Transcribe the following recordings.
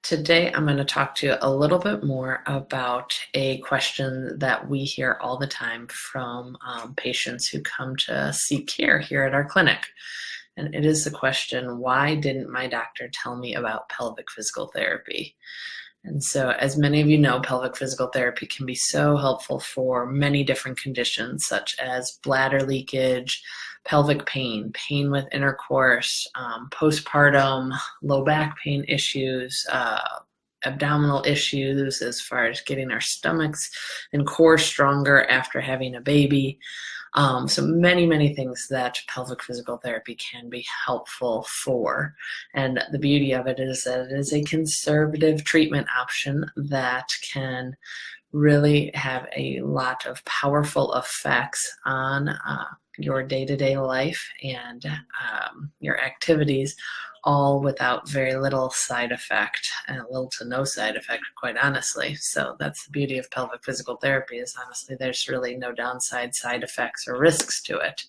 Today, I'm going to talk to you a little bit more about a question that we hear all the time from patients who come to seek care here at our clinic. And it is the question, why didn't my doctor tell me about pelvic physical therapy? And so, as many of you know, pelvic physical therapy can be so helpful for many different conditions, such as bladder leakage, pelvic pain, pain with intercourse, postpartum, low back pain issues, abdominal issues as far as getting our stomachs and core stronger after having a baby. So many things that pelvic physical therapy can be helpful for. And the beauty of it is that it is a conservative treatment option that can really have a lot of powerful effects on your day-to-day life and your activities, all without very little side effect, and little to no side effect, quite honestly. So that's the beauty of pelvic physical therapy, is honestly there's really no downside side effects or risks to it.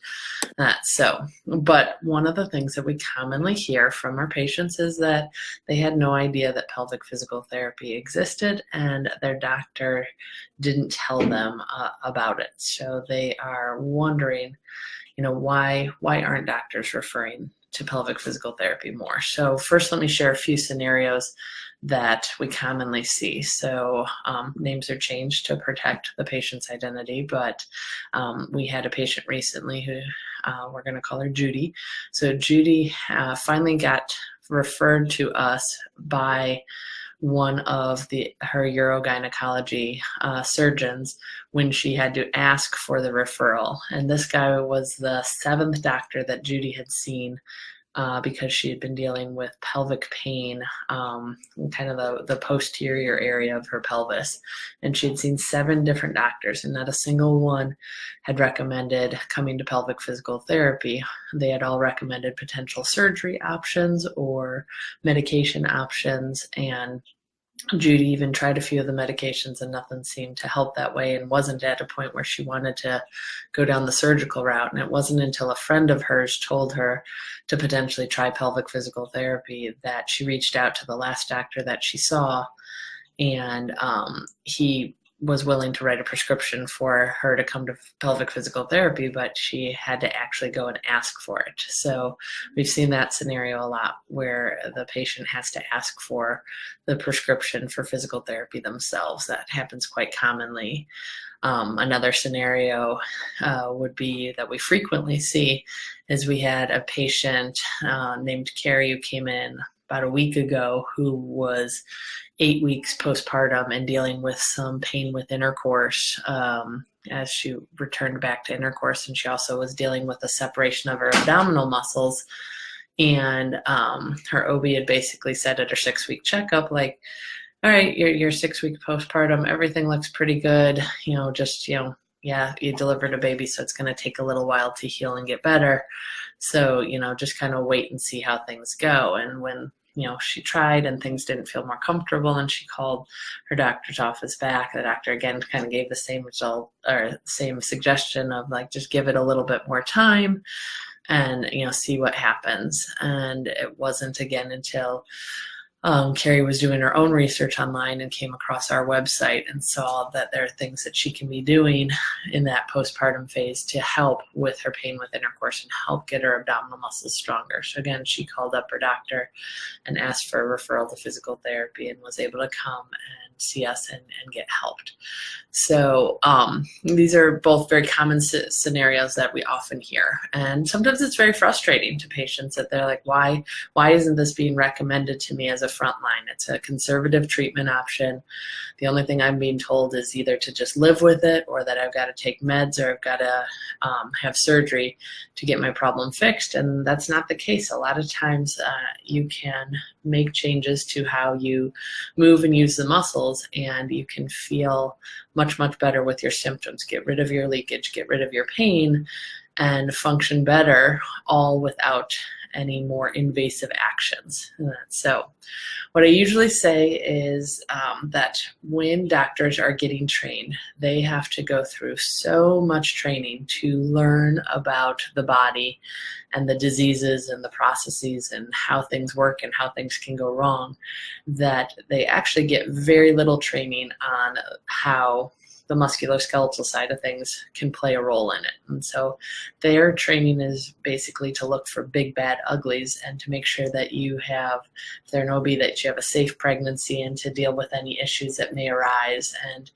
But one of the things that we commonly hear from our patients is that they had no idea that pelvic physical therapy existed and their doctor didn't tell them about it. So they are wondering, why aren't doctors referring to pelvic physical therapy more? So first, let me share a few scenarios that we commonly see. So names are changed to protect the patient's identity, but we had a patient recently who we're going to call her Judy. So Judy finally got referred to us by one of her urogynecology surgeons when she had to ask for the referral. And this guy was the 7th doctor that Judy had seen because she had been dealing with pelvic pain, kind of the posterior area of her pelvis. And she had seen 7 different doctors, and not a single one had recommended coming to pelvic physical therapy. They had all recommended potential surgery options or medication options, and Judy even tried a few of the medications and nothing seemed to help that way, and wasn't at a point where she wanted to go down the surgical route. And it wasn't until a friend of hers told her to potentially try pelvic physical therapy that she reached out to the last doctor that she saw, and he was willing to write a prescription for her to come to pelvic physical therapy, but she had to actually go and ask for it. So we've seen that scenario a lot, where the patient has to ask for the prescription for physical therapy themselves. That happens quite commonly. Another scenario would be that we frequently see is we had a patient named Carrie who came in about a week ago who was 8 weeks postpartum and dealing with some pain with intercourse as she returned back to intercourse. And she also was dealing with the separation of her abdominal muscles. And her OB had basically said at her 6-week checkup, like, all right, you're 6 weeks postpartum, everything looks pretty good, yeah, you delivered a baby, so it's going to take a little while to heal and get better. So, just kind of wait and see how things go. And when, she tried and things didn't feel more comfortable, and she called her doctor's office back, the doctor again kind of gave the same result or same suggestion of like, just give it a little bit more time and, see what happens. And it wasn't again until Carrie was doing her own research online and came across our website and saw that there are things that she can be doing in that postpartum phase to help with her pain with intercourse and help get her abdominal muscles stronger. So again, she called up her doctor and asked for a referral to physical therapy and was able to come and see us and get helped. So these are both very common scenarios that we often hear. And sometimes it's very frustrating to patients that they're like, why isn't this being recommended to me as a frontline? It's a conservative treatment option. The only thing I'm being told is either to just live with it, or that I've got to take meds, or I've got to have surgery to get my problem fixed. And that's not the case. A lot of times you can make changes to how you move and use the muscles, and you can feel much better with your symptoms. Get rid of your leakage, get rid of your pain, and function better, all without any more invasive actions. So what I usually say is that when doctors are getting trained, they have to go through so much training to learn about the body and the diseases and the processes and how things work and how things can go wrong, that they actually get very little training on how the musculoskeletal side of things can play a role in it. And so their training is basically to look for big, bad uglies and to make sure that you have, if they're an OB, that you have a safe pregnancy and to deal with any issues that may arise. And,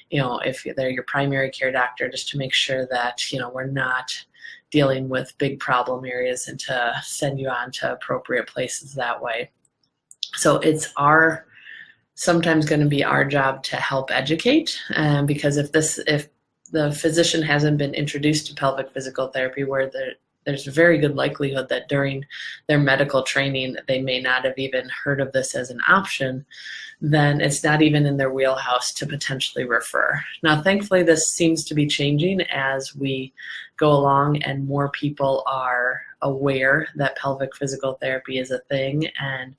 if they're your primary care doctor, just to make sure that, we're not dealing with big problem areas and to send you on to appropriate places that way. So it's sometimes going to be our job to help educate, because if the physician hasn't been introduced to pelvic physical therapy, where there's a very good likelihood that during their medical training they may not have even heard of this as an option, then it's not even in their wheelhouse to potentially refer. Now, thankfully, this seems to be changing as we go along and more people are aware that pelvic physical therapy is a thing, and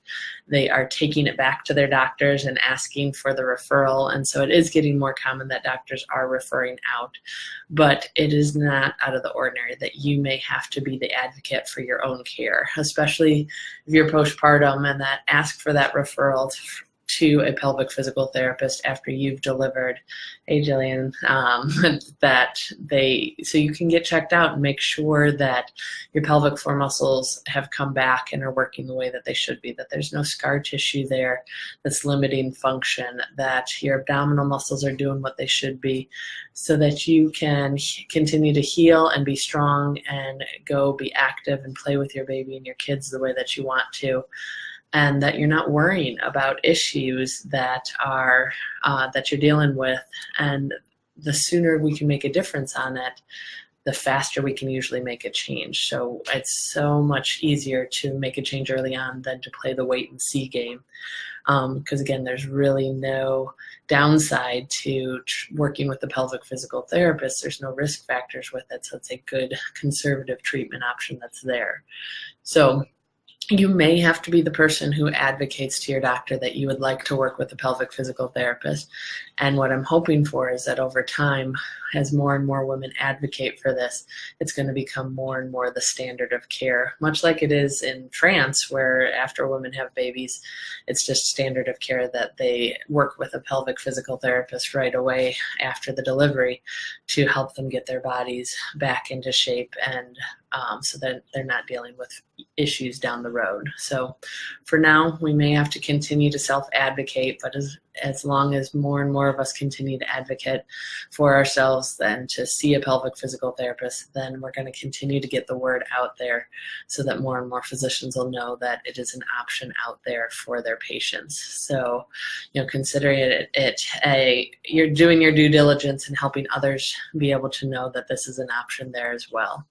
they are taking it back to their doctors and asking for the referral. And so it is getting more common that doctors are referring out, but it is not out of the ordinary that you may have to be the advocate for your own care, especially if you're postpartum, and that ask for that referral to a pelvic physical therapist after you've delivered, hey Jillian, so you can get checked out and make sure that your pelvic floor muscles have come back and are working the way that they should be, that there's no scar tissue there that's limiting function, that your abdominal muscles are doing what they should be, so that you can continue to heal and be strong and go be active and play with your baby and your kids the way that you want to. And that you're not worrying about issues that are that you're dealing with. And the sooner we can make a difference on it, the faster we can usually make a change. So it's so much easier to make a change early on than to play the wait and see game. Because again, there's really no downside to working with the pelvic physical therapist. There's no risk factors with it. So it's a good conservative treatment option that's there. So you may have to be the person who advocates to your doctor that you would like to work with a pelvic physical therapist. And what I'm hoping for is that over time, as more and more women advocate for this, it's going to become more and more the standard of care, much like it is in France, where after women have babies, it's just standard of care that they work with a pelvic physical therapist right away after the delivery to help them get their bodies back into shape, and so that they're not dealing with issues down the road. So for now, we may have to continue to self-advocate, but as long as more and more of us continue to advocate for ourselves and to see a pelvic physical therapist, then we're going to continue to get the word out there so that more and more physicians will know that it is an option out there for their patients. So, consider you're doing your due diligence and helping others be able to know that this is an option there as well.